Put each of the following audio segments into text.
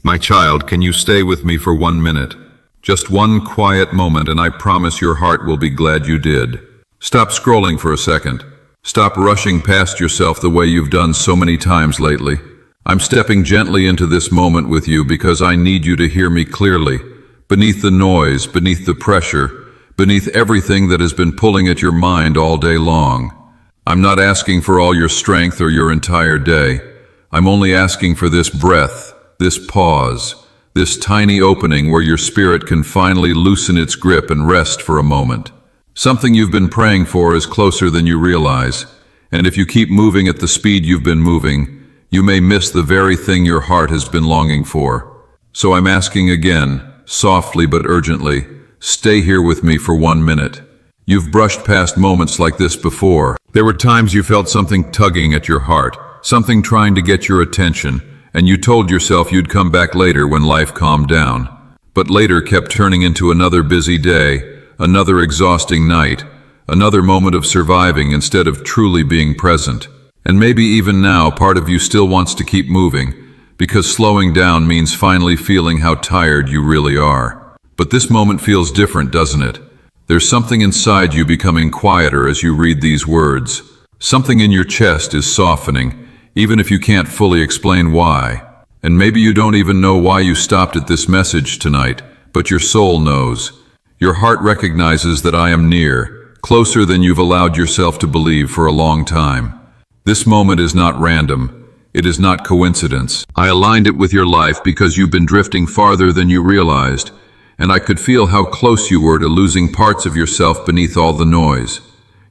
My child, can you stay with me for 1 minute? Just one quiet moment, and I promise your heart will be glad you did. Stop scrolling for a second. Stop rushing past yourself the way you've done so many times lately. I'm stepping gently into this moment with you because I need you to hear me clearly. Beneath the noise, beneath the pressure, beneath everything that has been pulling at your mind all day long. I'm not asking for all your strength or your entire day. I'm only asking for this breath, this pause, this tiny opening where your spirit can finally loosen its grip and rest for a moment. Something you've been praying for is closer than you realize, and if you keep moving at the speed you've been moving, you may miss the very thing your heart has been longing for. So I'm asking again, softly but urgently, stay here with me for 1 minute. You've brushed past moments like this before. There were times you felt something tugging at your heart, something trying to get your attention, and you told yourself you'd come back later when life calmed down. But later kept turning into another busy day, another exhausting night, another moment of surviving instead of truly being present. And maybe even now part of you still wants to keep moving, because slowing down means finally feeling how tired you really are. But this moment feels different, doesn't it? There's something inside you becoming quieter as you read these words. Something in your chest is softening, even if you can't fully explain why. And maybe you don't even know why you stopped at this message tonight, but your soul knows. Your heart recognizes that I am near, closer than you've allowed yourself to believe for a long time. This moment is not random. It is not coincidence. I aligned it with your life because you've been drifting farther than you realized, and I could feel how close you were to losing parts of yourself beneath all the noise.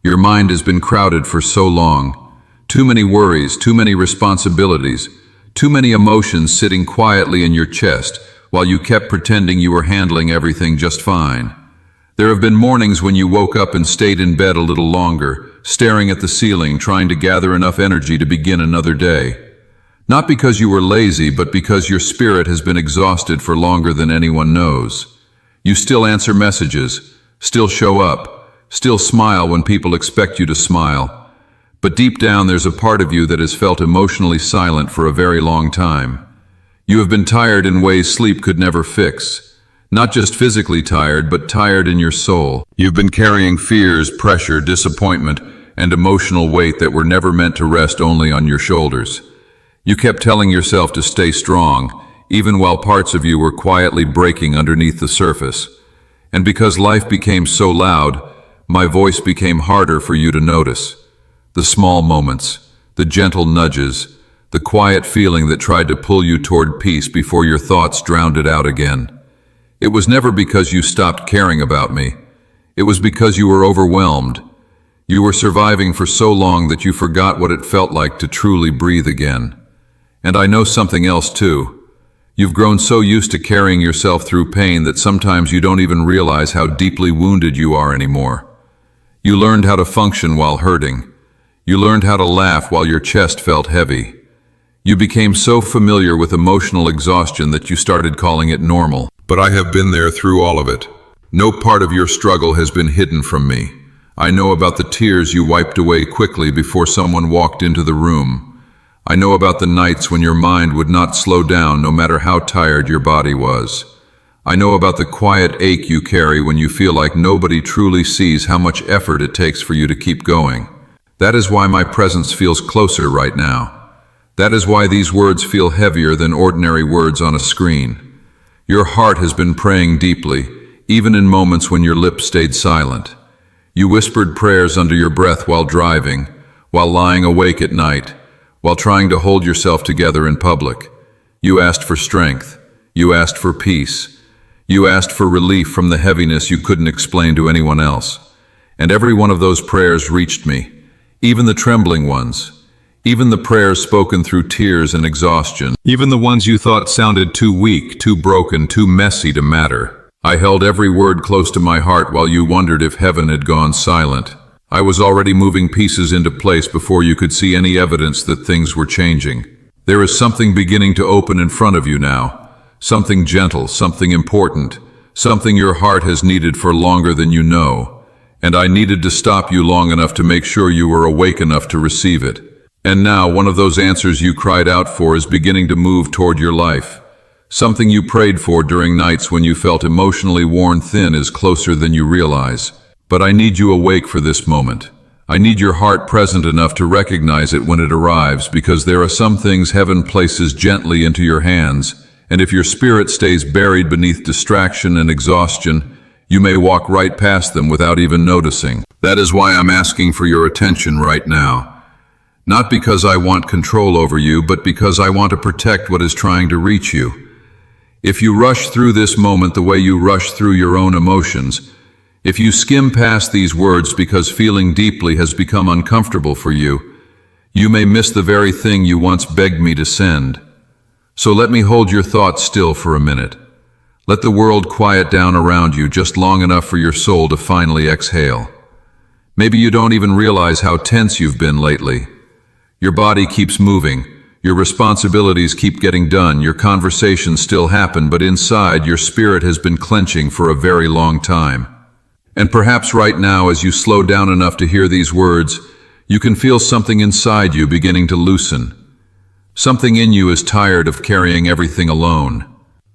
Your mind has been crowded for so long. Too many worries, too many responsibilities, too many emotions sitting quietly in your chest, while you kept pretending you were handling everything just fine. There have been mornings when you woke up and stayed in bed a little longer, staring at the ceiling, trying to gather enough energy to begin another day. Not because you were lazy, but because your spirit has been exhausted for longer than anyone knows. You still answer messages, still show up, still smile when people expect you to smile. But deep down there's a part of you that has felt emotionally silent for a very long time. You have been tired in ways sleep could never fix. Not just physically tired, but tired in your soul. You've been carrying fears, pressure, disappointment, and emotional weight that were never meant to rest only on your shoulders. You kept telling yourself to stay strong, even while parts of you were quietly breaking underneath the surface. And because life became so loud, my voice became harder for you to notice. The small moments, the gentle nudges, the quiet feeling that tried to pull you toward peace before your thoughts drowned it out again. It was never because you stopped caring about me. It was because you were overwhelmed. You were surviving for so long that you forgot what it felt like to truly breathe again. And I know something else too. You've grown so used to carrying yourself through pain that sometimes you don't even realize how deeply wounded you are anymore. You learned how to function while hurting. You learned how to laugh while your chest felt heavy. You became so familiar with emotional exhaustion that you started calling it normal. But I have been there through all of it. No part of your struggle has been hidden from me. I know about the tears you wiped away quickly before someone walked into the room. I know about the nights when your mind would not slow down no matter how tired your body was. I know about the quiet ache you carry when you feel like nobody truly sees how much effort it takes for you to keep going. That is why my presence feels closer right now. That is why these words feel heavier than ordinary words on a screen. Your heart has been praying deeply, even in moments when your lips stayed silent. You whispered prayers under your breath while driving, while lying awake at night, while trying to hold yourself together in public. You asked for strength. You asked for peace. You asked for relief from the heaviness you couldn't explain to anyone else. And every one of those prayers reached me, even the trembling ones. Even the prayers spoken through tears and exhaustion. Even the ones you thought sounded too weak, too broken, too messy to matter. I held every word close to my heart while you wondered if heaven had gone silent. I was already moving pieces into place before you could see any evidence that things were changing. There is something beginning to open in front of you now. Something gentle, something important, something your heart has needed for longer than you know. And I needed to stop you long enough to make sure you were awake enough to receive it. And now one of those answers you cried out for is beginning to move toward your life. Something you prayed for during nights when you felt emotionally worn thin is closer than you realize. But I need you awake for this moment. I need your heart present enough to recognize it when it arrives, because there are some things heaven places gently into your hands, and if your spirit stays buried beneath distraction and exhaustion, you may walk right past them without even noticing. That is why I'm asking for your attention right now. Not because I want control over you, but because I want to protect what is trying to reach you. If you rush through this moment the way you rush through your own emotions, if you skim past these words because feeling deeply has become uncomfortable for you, you may miss the very thing you once begged me to send. So let me hold your thoughts still for a minute. Let the world quiet down around you just long enough for your soul to finally exhale. Maybe you don't even realize how tense you've been lately. Your body keeps moving, your responsibilities keep getting done, your conversations still happen, but inside your spirit has been clenching for a very long time. And perhaps right now, as you slow down enough to hear these words, you can feel something inside you beginning to loosen. Something in you is tired of carrying everything alone.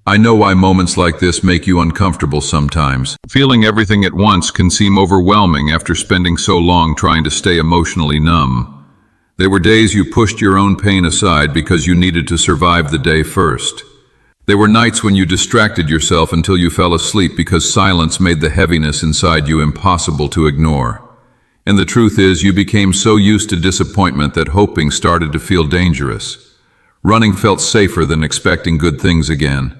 I know why moments like this make you uncomfortable sometimes. Feeling everything at once can seem overwhelming after spending so long trying to stay emotionally numb. There were days you pushed your own pain aside because you needed to survive the day first. There were nights when you distracted yourself until you fell asleep because silence made the heaviness inside you impossible to ignore. And the truth is, you became so used to disappointment that hoping started to feel dangerous. Running felt safer than expecting good things again.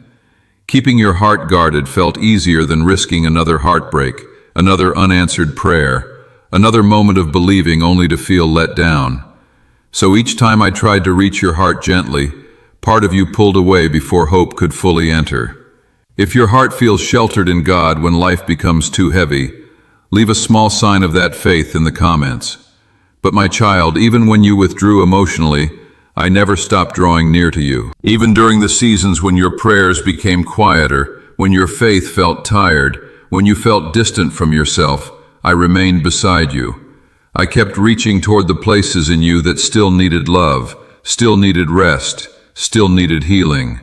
Keeping your heart guarded felt easier than risking another heartbreak, another unanswered prayer, another moment of believing only to feel let down. So each time I tried to reach your heart gently, part of you pulled away before hope could fully enter. If your heart feels sheltered in God when life becomes too heavy, leave a small sign of that faith in the comments. But my child, even when you withdrew emotionally, I never stopped drawing near to you. Even during the seasons when your prayers became quieter, when your faith felt tired, when you felt distant from yourself, I remained beside you. I kept reaching toward the places in you that still needed love, still needed rest, still needed healing.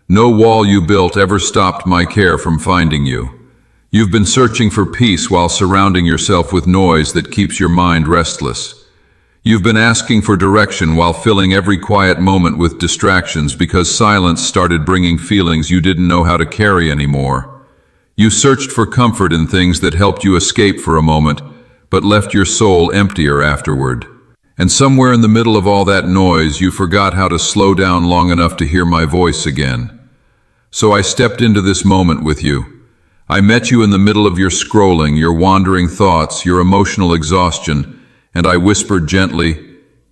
No wall you built ever stopped my care from finding you. You've been searching for peace while surrounding yourself with noise that keeps your mind restless. You've been asking for direction while filling every quiet moment with distractions because silence started bringing feelings you didn't know how to carry anymore. You searched for comfort in things that helped you escape for a moment, but left your soul emptier afterward. And somewhere in the middle of all that noise, you forgot how to slow down long enough to hear my voice again. So I stepped into this moment with you. I met you in the middle of your scrolling, your wandering thoughts, your emotional exhaustion, and I whispered gently,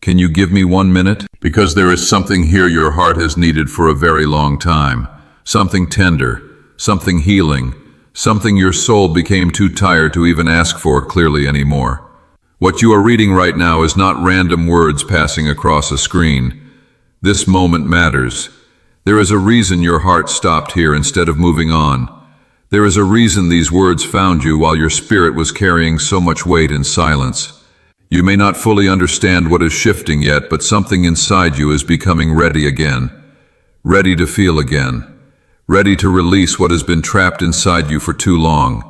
"Can you give me 1 minute? Because there is something here your heart has needed for a very long time. Something tender, something healing, something your soul became too tired to even ask for clearly anymore. What you are reading right now is not random words passing across a screen. This moment matters. There is a reason your heart stopped here instead of moving on. There is a reason these words found you while your spirit was carrying so much weight in silence. You may not fully understand what is shifting yet, but something inside you is becoming ready again. Ready to feel again. Ready to release what has been trapped inside you for too long.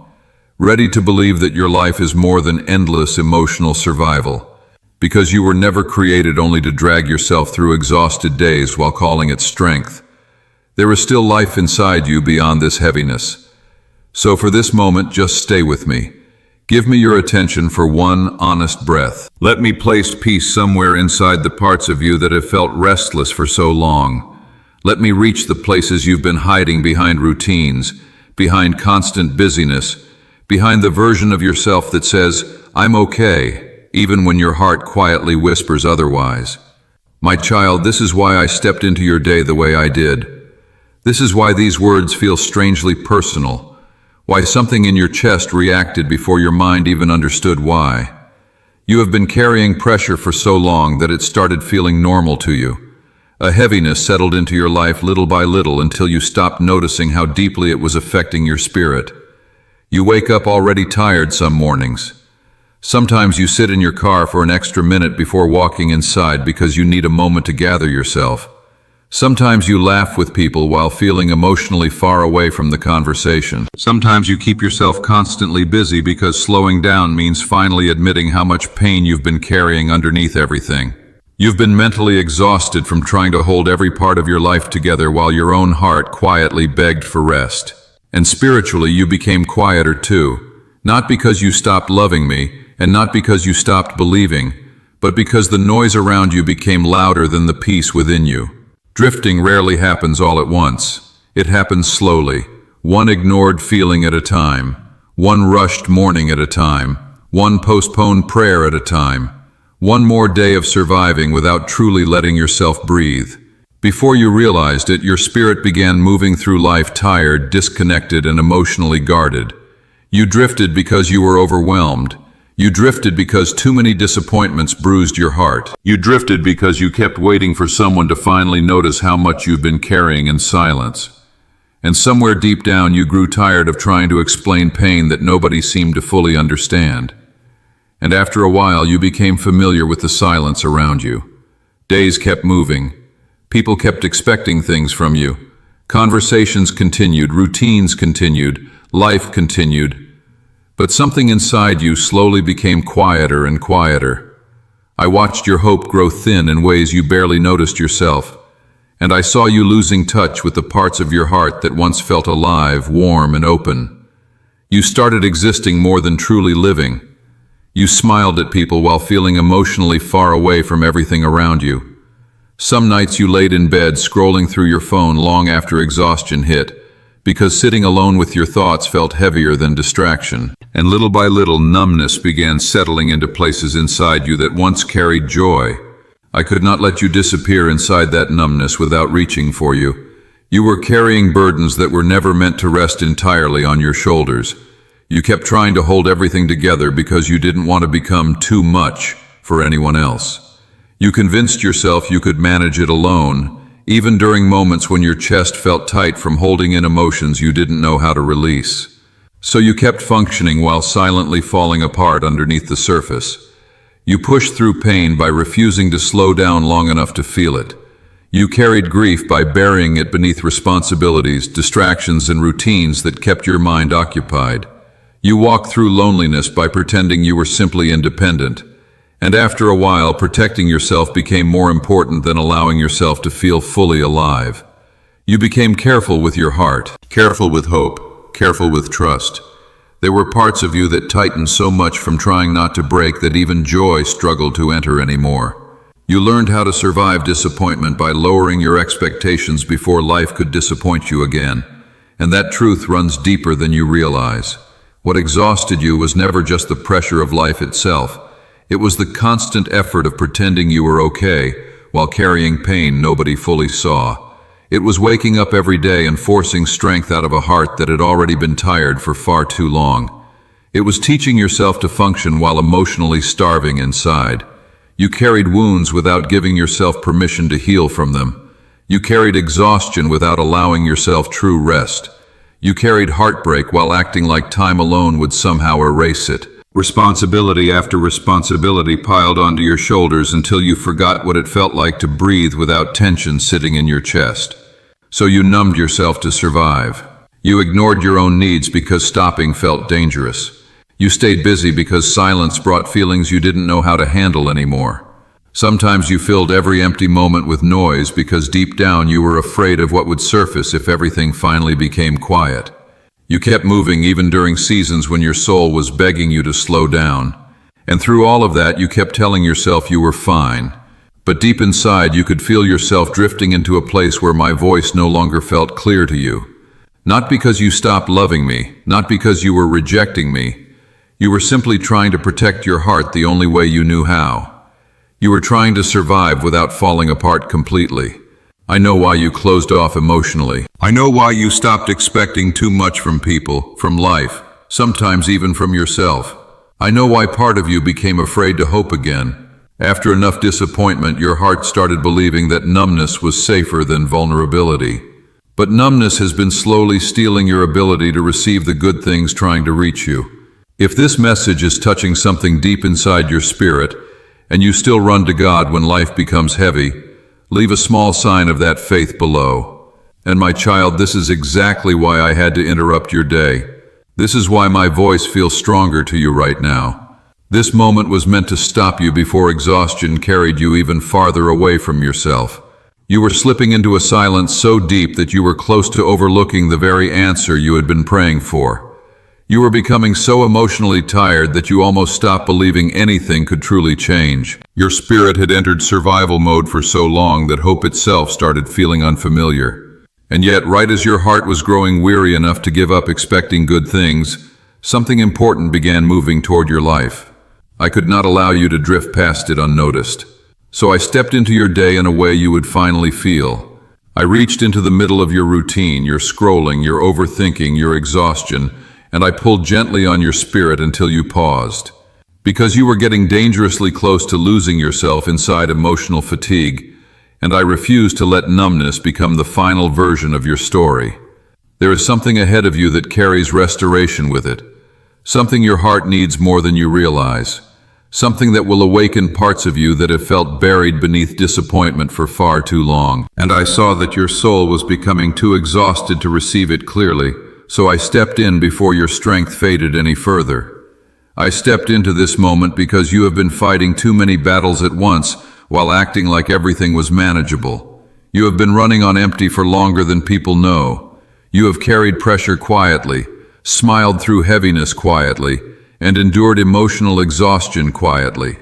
Ready to believe that your life is more than endless emotional survival. Because you were never created only to drag yourself through exhausted days while calling it strength. There is still life inside you beyond this heaviness. So for this moment, just stay with me. Give me your attention for one honest breath. Let me place peace somewhere inside the parts of you that have felt restless for so long. Let me reach the places you've been hiding behind routines, behind constant busyness, behind the version of yourself that says, "I'm okay," even when your heart quietly whispers otherwise. My child, this is why I stepped into your day the way I did. This is why these words feel strangely personal, why something in your chest reacted before your mind even understood why. You have been carrying pressure for so long that it started feeling normal to you. A heaviness settled into your life little by little until you stopped noticing how deeply it was affecting your spirit. You wake up already tired some mornings. Sometimes you sit in your car for an extra minute before walking inside because you need a moment to gather yourself. Sometimes you laugh with people while feeling emotionally far away from the conversation. Sometimes you keep yourself constantly busy because slowing down means finally admitting how much pain you've been carrying underneath everything. You've been mentally exhausted from trying to hold every part of your life together while your own heart quietly begged for rest. And spiritually, you became quieter too, not because you stopped loving me, and not because you stopped believing, but because the noise around you became louder than the peace within you. Drifting rarely happens all at once. It happens slowly, one ignored feeling at a time, one rushed morning at a time, one postponed prayer at a time, one more day of surviving without truly letting yourself breathe. Before you realized it, your spirit began moving through life tired, disconnected, and emotionally guarded. You drifted because you were overwhelmed. You drifted because too many disappointments bruised your heart. You drifted because you kept waiting for someone to finally notice how much you've been carrying in silence. And somewhere deep down you grew tired of trying to explain pain that nobody seemed to fully understand. And after a while you became familiar with the silence around you. Days kept moving. People kept expecting things from you. Conversations continued, routines continued, life continued. But something inside you slowly became quieter and quieter. I watched your hope grow thin in ways you barely noticed yourself, and I saw you losing touch with the parts of your heart that once felt alive, warm, and open. You started existing more than truly living. You smiled at people while feeling emotionally far away from everything around you. Some nights you laid in bed scrolling through your phone long after exhaustion hit, because sitting alone with your thoughts felt heavier than distraction. And little by little, numbness began settling into places inside you that once carried joy. I could not let you disappear inside that numbness without reaching for you. You were carrying burdens that were never meant to rest entirely on your shoulders. You kept trying to hold everything together because you didn't want to become too much for anyone else. You convinced yourself you could manage it alone, even during moments when your chest felt tight from holding in emotions you didn't know how to release. So you kept functioning while silently falling apart underneath the surface. You pushed through pain by refusing to slow down long enough to feel it. You carried grief by burying it beneath responsibilities, distractions, and routines that kept your mind occupied. You walked through loneliness by pretending you were simply independent. And after a while, protecting yourself became more important than allowing yourself to feel fully alive. You became careful with your heart, careful with hope, careful with trust. There were parts of you that tightened so much from trying not to break that even joy struggled to enter anymore. You learned how to survive disappointment by lowering your expectations before life could disappoint you again. And that truth runs deeper than you realize. What exhausted you was never just the pressure of life itself. It was the constant effort of pretending you were okay while carrying pain nobody fully saw. It was waking up every day and forcing strength out of a heart that had already been tired for far too long. It was teaching yourself to function while emotionally starving inside. You carried wounds without giving yourself permission to heal from them. You carried exhaustion without allowing yourself true rest. You carried heartbreak while acting like time alone would somehow erase it. Responsibility after responsibility piled onto your shoulders until you forgot what it felt like to breathe without tension sitting in your chest. So you numbed yourself to survive. You ignored your own needs because stopping felt dangerous. You stayed busy because silence brought feelings you didn't know how to handle anymore. Sometimes you filled every empty moment with noise because deep down you were afraid of what would surface if everything finally became quiet. You kept moving even during seasons when your soul was begging you to slow down. And through all of that, you kept telling yourself you were fine. But deep inside, you could feel yourself drifting into a place where my voice no longer felt clear to you. Not because you stopped loving me, not because you were rejecting me. You were simply trying to protect your heart the only way you knew how. You were trying to survive without falling apart completely. I know why you closed off emotionally. I know why you stopped expecting too much from people, from life, sometimes even from yourself. I know why part of you became afraid to hope again. After enough disappointment, your heart started believing that numbness was safer than vulnerability. But numbness has been slowly stealing your ability to receive the good things trying to reach you. If this message is touching something deep inside your spirit, and you still run to God when life becomes heavy, Leave a small sign of that faith below. And my child, this is exactly why I had to interrupt your day. This is why my voice feels stronger to you right now. This moment was meant to stop you before exhaustion carried you even farther away from yourself. You were slipping into a silence so deep that you were close to overlooking the very answer you had been praying for. You were becoming so emotionally tired that you almost stopped believing anything could truly change. Your spirit had entered survival mode for so long that hope itself started feeling unfamiliar. And yet, right as your heart was growing weary enough to give up expecting good things, something important began moving toward your life. I could not allow you to drift past it unnoticed. So I stepped into your day in a way you would finally feel. I reached into the middle of your routine, your scrolling, your overthinking, your exhaustion, and I pulled gently on your spirit until you paused. Because you were getting dangerously close to losing yourself inside emotional fatigue, and I refused to let numbness become the final version of your story. There is something ahead of you that carries restoration with it, something your heart needs more than you realize. Something that will awaken parts of you that have felt buried beneath disappointment for far too long. And I saw that your soul was becoming too exhausted to receive it clearly, so I stepped in before your strength faded any further. I stepped into this moment because you have been fighting too many battles at once while acting like everything was manageable. You have been running on empty for longer than people know. You have carried pressure quietly, smiled through heaviness quietly, and endured emotional exhaustion quietly.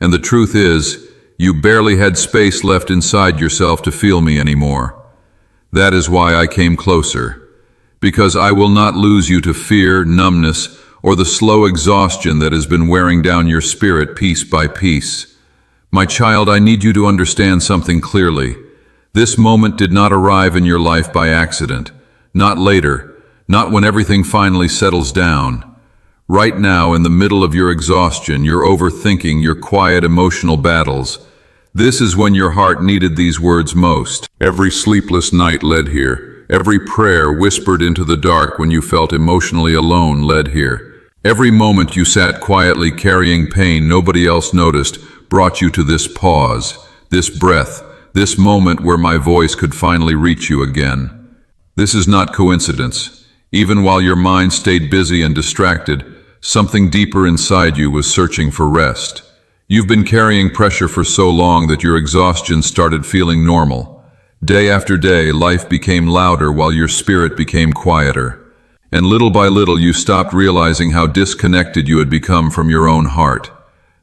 And the truth is, you barely had space left inside yourself to feel me anymore. That is why I came closer. Because I will not lose you to fear, numbness, or the slow exhaustion that has been wearing down your spirit piece by piece. My child, I need you to understand something clearly. This moment did not arrive in your life by accident. Not later, not when everything finally settles down. Right now, in the middle of your exhaustion, your overthinking, your quiet emotional battles, this is when your heart needed these words most. Every sleepless night led here. Every prayer whispered into the dark when you felt emotionally alone led here. Every moment you sat quietly carrying pain nobody else noticed brought you to this pause, this breath, this moment where my voice could finally reach you again. This is not coincidence. Even while your mind stayed busy and distracted, something deeper inside you was searching for rest. You've been carrying pressure for so long that your exhaustion started feeling normal. Day after day, life became louder while your spirit became quieter. And little by little, you stopped realizing how disconnected you had become from your own heart.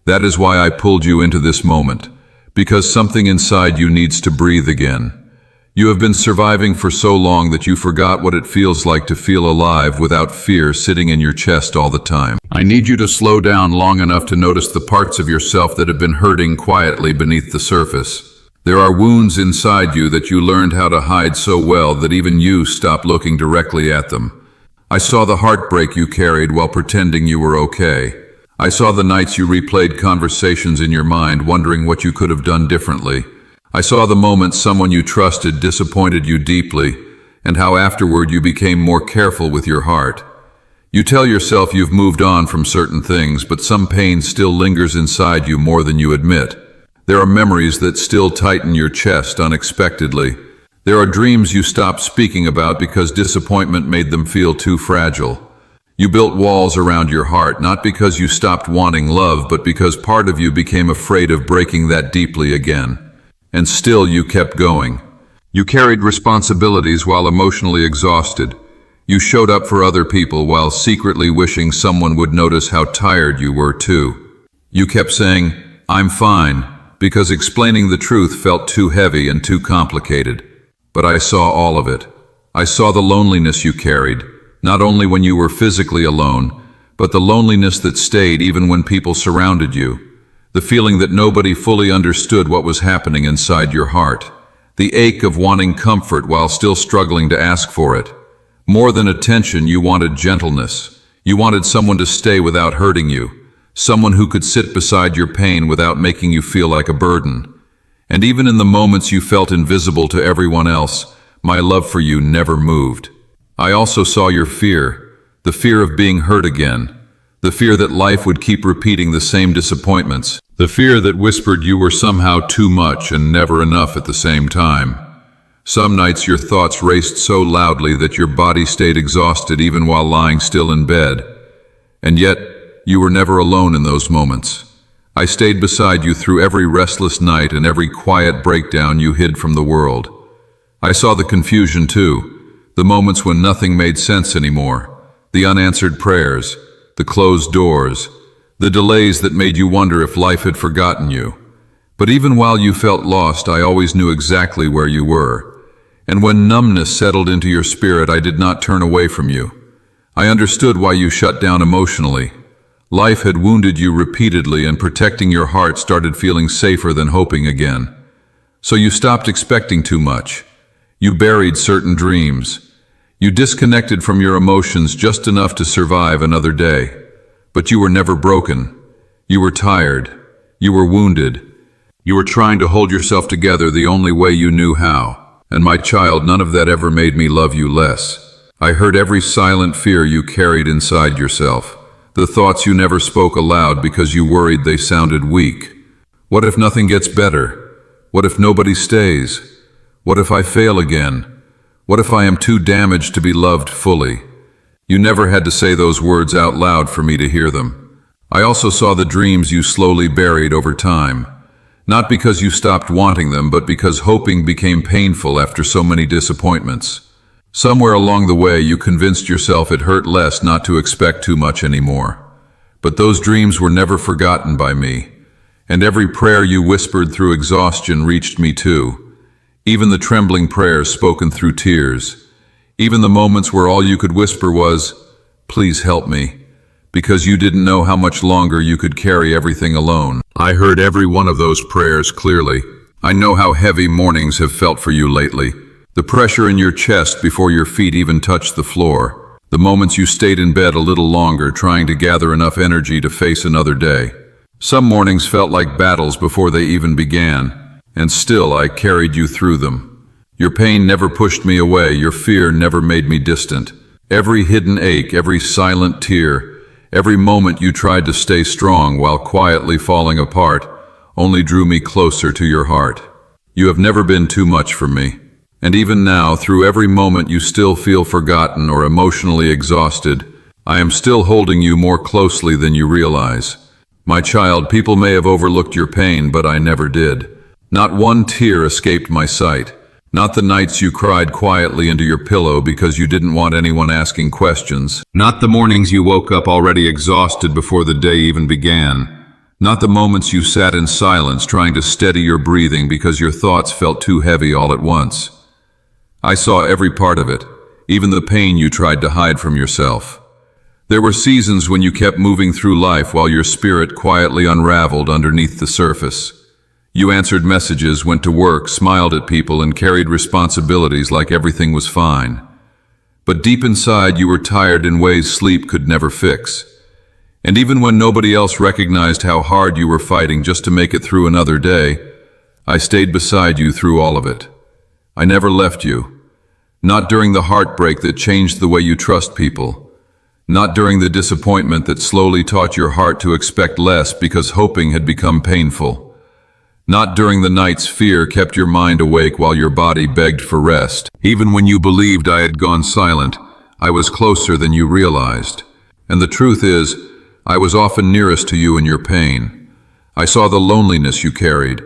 That is why I pulled you into this moment, because something inside you needs to breathe again. You have been surviving for so long that you forgot what it feels like to feel alive without fear sitting in your chest all the time. I need you to slow down long enough to notice the parts of yourself that have been hurting quietly beneath the surface. There are wounds inside you that you learned how to hide so well that even you stopped looking directly at them. I saw the heartbreak you carried while pretending you were okay. I saw the nights you replayed conversations in your mind, wondering what you could have done differently. I saw the moments someone you trusted disappointed you deeply, and how afterward you became more careful with your heart. You tell yourself you've moved on from certain things, but some pain still lingers inside you more than you admit. There are memories that still tighten your chest unexpectedly. There are dreams you stopped speaking about because disappointment made them feel too fragile. You built walls around your heart, not because you stopped wanting love, but because part of you became afraid of breaking that deeply again. And still you kept going. You carried responsibilities while emotionally exhausted. You showed up for other people while secretly wishing someone would notice how tired you were too. You kept saying, "I'm fine," because explaining the truth felt too heavy and too complicated. But I saw all of it. I saw the loneliness you carried, not only when you were physically alone, but the loneliness that stayed even when people surrounded you. The feeling that nobody fully understood what was happening inside your heart. The ache of wanting comfort while still struggling to ask for it. More than attention, you wanted gentleness. You wanted someone to stay without hurting you. Someone who could sit beside your pain without making you feel like a burden. And even in the moments you felt invisible to everyone else, my love for you never moved. I also saw your fear, the fear of being hurt again. The fear that life would keep repeating the same disappointments. The fear that whispered you were somehow too much and never enough at the same time. Some nights your thoughts raced so loudly that your body stayed exhausted even while lying still in bed. And yet, you were never alone in those moments. I stayed beside you through every restless night and every quiet breakdown you hid from the world. I saw the confusion too, the moments when nothing made sense anymore, the unanswered prayers, the closed doors, the delays that made you wonder if life had forgotten you. But even while you felt lost, I always knew exactly where you were. And when numbness settled into your spirit, I did not turn away from you. I understood why you shut down emotionally. Life had wounded you repeatedly, and protecting your heart started feeling safer than hoping again. So you stopped expecting too much. You buried certain dreams. You disconnected from your emotions just enough to survive another day. But you were never broken. You were tired. You were wounded. You were trying to hold yourself together the only way you knew how. And my child, none of that ever made me love you less. I heard every silent fear you carried inside yourself. The thoughts you never spoke aloud because you worried they sounded weak. What if nothing gets better? What if nobody stays? What if I fail again? What if I am too damaged to be loved fully? You never had to say those words out loud for me to hear them. I also saw the dreams you slowly buried over time. Not because you stopped wanting them, but because hoping became painful after so many disappointments. Somewhere along the way, you convinced yourself it hurt less not to expect too much anymore. But those dreams were never forgotten by me. And every prayer you whispered through exhaustion reached me too. Even the trembling prayers spoken through tears. Even the moments where all you could whisper was, "Please help me," because you didn't know how much longer you could carry everything alone. I heard every one of those prayers clearly. I know how heavy mornings have felt for you lately. The pressure in your chest before your feet even touched the floor. The moments you stayed in bed a little longer trying to gather enough energy to face another day. Some mornings felt like battles before they even began, and still I carried you through them. Your pain never pushed me away, your fear never made me distant. Every hidden ache, every silent tear, every moment you tried to stay strong while quietly falling apart, only drew me closer to your heart. You have never been too much for me. And even now, through every moment you still feel forgotten or emotionally exhausted, I am still holding you more closely than you realize. My child, people may have overlooked your pain, but I never did. Not one tear escaped my sight. Not the nights you cried quietly into your pillow because you didn't want anyone asking questions. Not the mornings you woke up already exhausted before the day even began. Not the moments you sat in silence trying to steady your breathing because your thoughts felt too heavy all at once. I saw every part of it, even the pain you tried to hide from yourself. There were seasons when you kept moving through life while your spirit quietly unraveled underneath the surface. You answered messages, went to work, smiled at people, and carried responsibilities like everything was fine. But deep inside, you were tired in ways sleep could never fix. And even when nobody else recognized how hard you were fighting just to make it through another day, I stayed beside you through all of it. I never left you. Not during the heartbreak that changed the way you trust people. Not during the disappointment that slowly taught your heart to expect less because hoping had become painful. Not during the nights fear kept your mind awake while your body begged for rest. Even when you believed I had gone silent, I was closer than you realized. And the truth is, I was often nearest to you in your pain. I saw the loneliness you carried,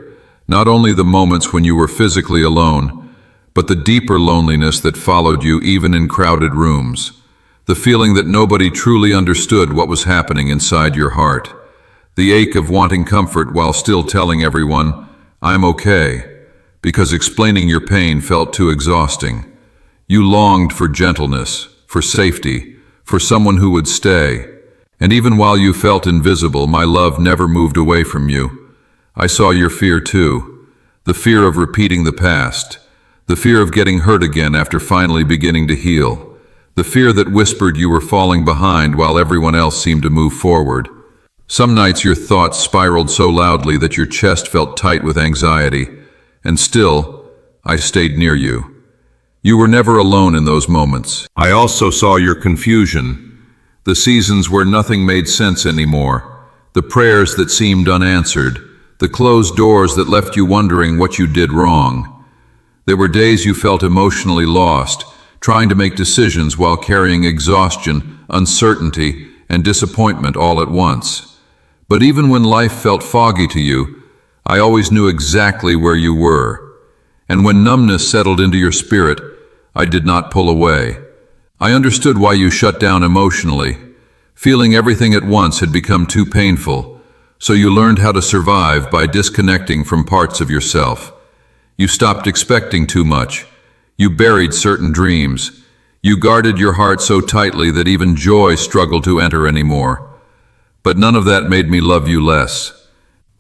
not only the moments when you were physically alone, but the deeper loneliness that followed you even in crowded rooms. The feeling that nobody truly understood what was happening inside your heart. The ache of wanting comfort while still telling everyone, "I'm okay," because explaining your pain felt too exhausting. You longed for gentleness, for safety, for someone who would stay. And even while you felt invisible, my love never moved away from you. I saw your fear too, the fear of repeating the past. The fear of getting hurt again after finally beginning to heal. The fear that whispered you were falling behind while everyone else seemed to move forward. Some nights your thoughts spiraled so loudly that your chest felt tight with anxiety. And still, I stayed near you. You were never alone in those moments. I also saw your confusion. The seasons where nothing made sense anymore, the prayers that seemed unanswered, the closed doors that left you wondering what you did wrong. There were days you felt emotionally lost, trying to make decisions while carrying exhaustion, uncertainty, and disappointment all at once. But even when life felt foggy to you, I always knew exactly where you were. And when numbness settled into your spirit, I did not pull away. I understood why you shut down emotionally. Feeling everything at once had become too painful, so you learned how to survive by disconnecting from parts of yourself. You stopped expecting too much. You buried certain dreams. You guarded your heart so tightly that even joy struggled to enter anymore. But none of that made me love you less.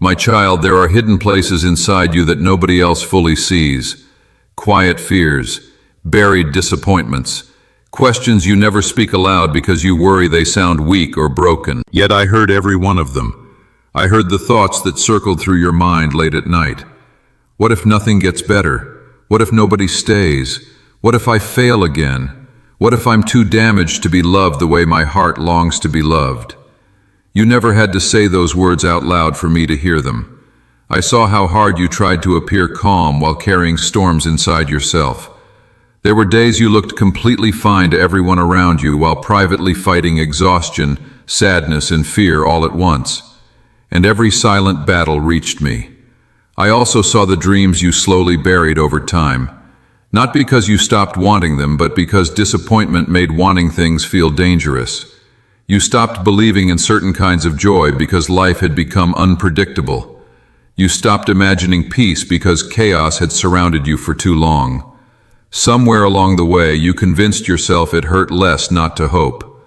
My child, there are hidden places inside you that nobody else fully sees. Quiet fears, buried disappointments, questions you never speak aloud because you worry they sound weak or broken. Yet I heard every one of them. I heard the thoughts that circled through your mind late at night. What if nothing gets better? What if nobody stays? What if I fail again? What if I'm too damaged to be loved the way my heart longs to be loved? You never had to say those words out loud for me to hear them. I saw how hard you tried to appear calm while carrying storms inside yourself. There were days you looked completely fine to everyone around you while privately fighting exhaustion, sadness, and fear all at once. And every silent battle reached me. I also saw the dreams you slowly buried over time. Not because you stopped wanting them, but because disappointment made wanting things feel dangerous. You stopped believing in certain kinds of joy because life had become unpredictable. You stopped imagining peace because chaos had surrounded you for too long. Somewhere along the way, you convinced yourself it hurt less not to hope.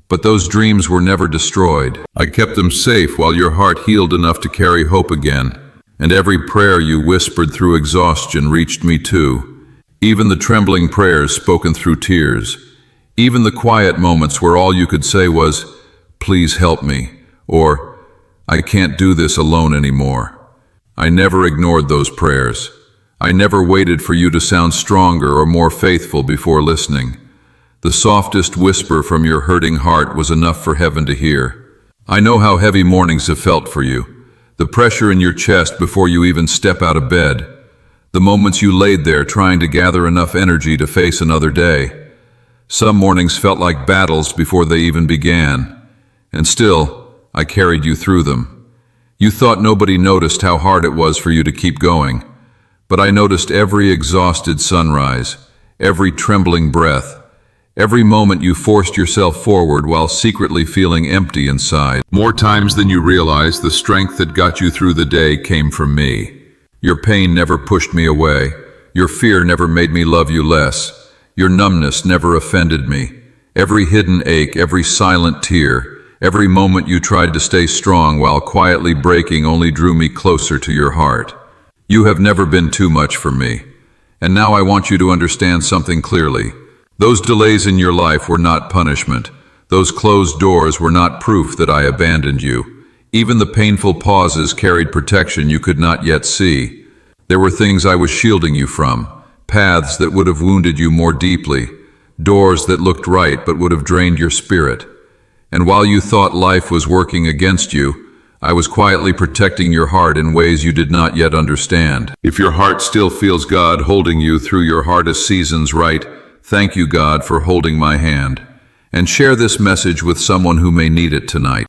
But those dreams were never destroyed. I kept them safe while your heart healed enough to carry hope again. And every prayer you whispered through exhaustion reached me too. Even the trembling prayers spoken through tears. Even the quiet moments where all you could say was, "Please help me," or "I can't do this alone anymore." I never ignored those prayers. I never waited for you to sound stronger or more faithful before listening. The softest whisper from your hurting heart was enough for heaven to hear. I know how heavy mornings have felt for you. The pressure in your chest before you even step out of bed. The moments you laid there trying to gather enough energy to face another day. Some mornings felt like battles before they even began. And still, I carried you through them. You thought nobody noticed how hard it was for you to keep going. But I noticed every exhausted sunrise, every trembling breath, every moment you forced yourself forward while secretly feeling empty inside. More times than you realize, the strength that got you through the day came from me. Your pain never pushed me away. Your fear never made me love you less. Your numbness never offended me. Every hidden ache, every silent tear, every moment you tried to stay strong while quietly breaking only drew me closer to your heart. You have never been too much for me. And now I want you to understand something clearly. Those delays in your life were not punishment. Those closed doors were not proof that I abandoned you. Even the painful pauses carried protection you could not yet see. There were things I was shielding you from, paths that would have wounded you more deeply, doors that looked right but would have drained your spirit. And while you thought life was working against you, I was quietly protecting your heart in ways you did not yet understand. If your heart still feels God holding you through your hardest seasons, right, thank you, God, for holding my hand. And share this message with someone who may need it tonight.